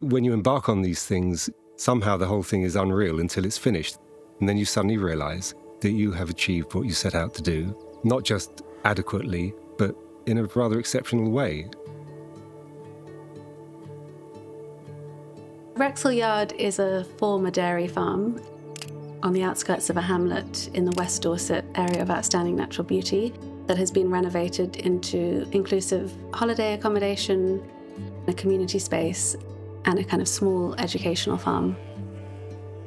When you embark on these things, somehow the whole thing is unreal until it's finished. And then you suddenly realise that you have achieved what you set out to do, not just adequately, but in a rather exceptional way. Wraxall Yard is a former dairy farm on the outskirts of a hamlet in the West Dorset area of outstanding natural beauty that has been renovated into inclusive holiday accommodation, a community space, and a kind of small educational farm.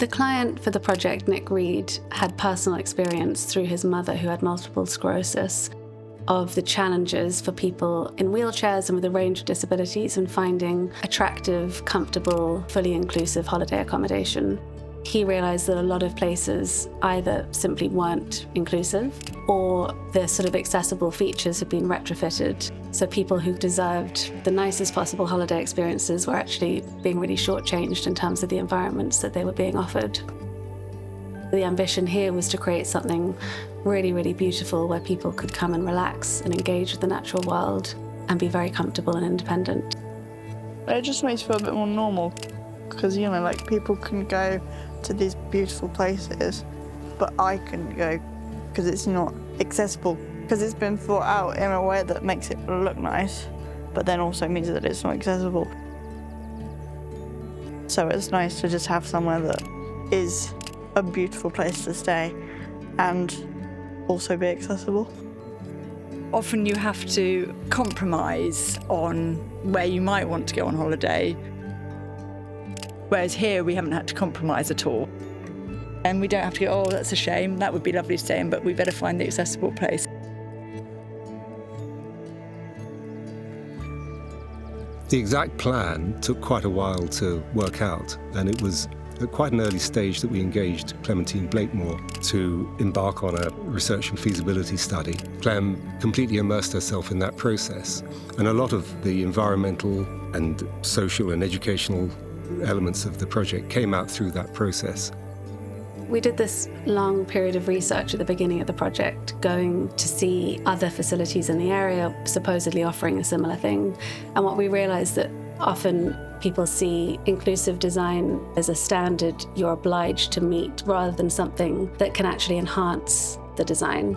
The client for the project, Nick Reed, had personal experience through his mother, who had multiple sclerosis, of the challenges for people in wheelchairs and with a range of disabilities in finding attractive, comfortable, fully inclusive holiday accommodation. He realised that a lot of places either simply weren't inclusive or the sort of accessible features had been retrofitted. So people who deserved the nicest possible holiday experiences were actually being really shortchanged in terms of the environments that they were being offered. The ambition here was to create something really, really beautiful where people could come and relax and engage with the natural world and be very comfortable and independent. It just makes you feel a bit more normal because, like people can go to these beautiful places, but I couldn't go because it's not accessible, because it's been thought out in a way that makes it look nice, but then also means that it's not accessible. So it's nice to just have somewhere that is a beautiful place to stay and also be accessible. Often you have to compromise on where you might want to go on holiday, whereas here we haven't had to compromise at all. And we don't have to go, oh, that's a shame, that would be lovely staying, but we better find the accessible place. The exact plan took quite a while to work out, and it was at quite an early stage that we engaged Clementine Blakemore to embark on a research and feasibility study. Clem completely immersed herself in that process, and a lot of the environmental and social and educational elements of the project came out through that process. We did this long period of research at the beginning of the project, going to see other facilities in the area supposedly offering a similar thing. And what we realised that often people see inclusive design as a standard you're obliged to meet rather than something that can actually enhance the design.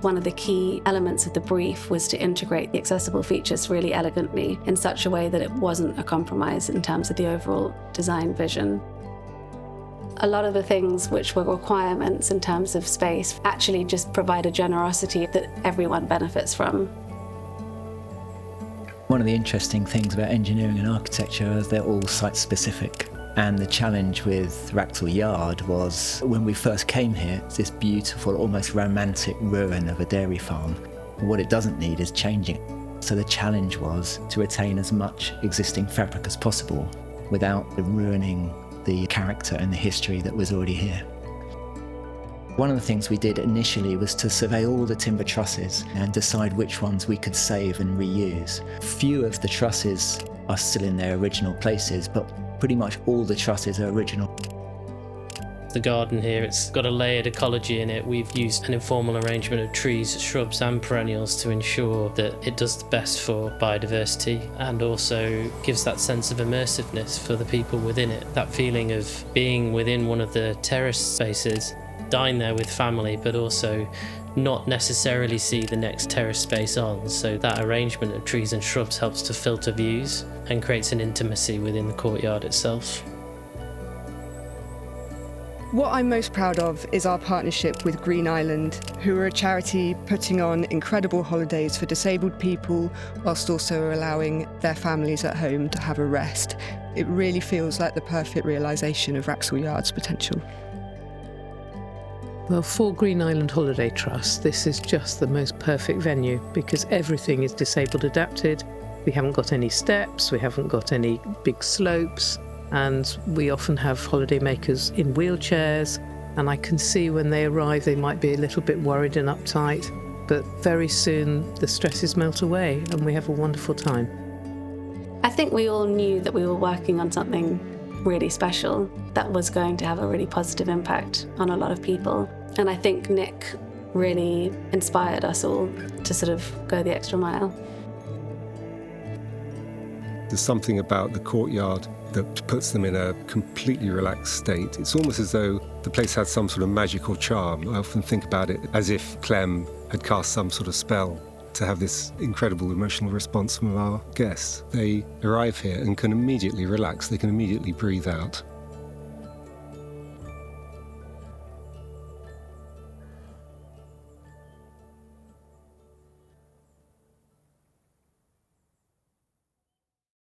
One of the key elements of the brief was to integrate the accessible features really elegantly in such a way that it wasn't a compromise in terms of the overall design vision. A lot of the things which were requirements in terms of space actually just provide a generosity that everyone benefits from. One of the interesting things about engineering and architecture is they're all site-specific. And the challenge with Wraxall Yard was, when we first came here, it's this beautiful, almost romantic ruin of a dairy farm. What it doesn't need is changing. So the challenge was to retain as much existing fabric as possible without ruining the character and the history that was already here. One of the things we did initially was to survey all the timber trusses and decide which ones we could save and reuse. Few of the trusses are still in their original places, but pretty much all the trusses are original. The garden here, it's got a layered ecology in it. We've used an informal arrangement of trees, shrubs and perennials to ensure that it does the best for biodiversity and also gives that sense of immersiveness for the people within it. That feeling of being within one of the terrace spaces, dine there with family, but also not necessarily see the next terrace space on. So that arrangement of trees and shrubs helps to filter views and creates an intimacy within the courtyard itself. What I'm most proud of is our partnership with Green Island, who are a charity putting on incredible holidays for disabled people whilst also allowing their families at home to have a rest. It really feels like the perfect realisation of Wraxall Yard's potential. Well, for Green Island Holiday Trust, this is just the most perfect venue because everything is disabled adapted. We haven't got any steps, we haven't got any big slopes, and we often have holidaymakers in wheelchairs, and I can see when they arrive they might be a little bit worried and uptight, but very soon the stresses melt away and we have a wonderful time. I think we all knew that we were working on something really special that was going to have a really positive impact on a lot of people. And I think Nick really inspired us all to sort of go the extra mile. There's something about the courtyard that puts them in a completely relaxed state. It's almost as though the place had some sort of magical charm. I often think about it as if Clem had cast some sort of spell to have this incredible emotional response from our guests. They arrive here and can immediately relax. They can immediately breathe out.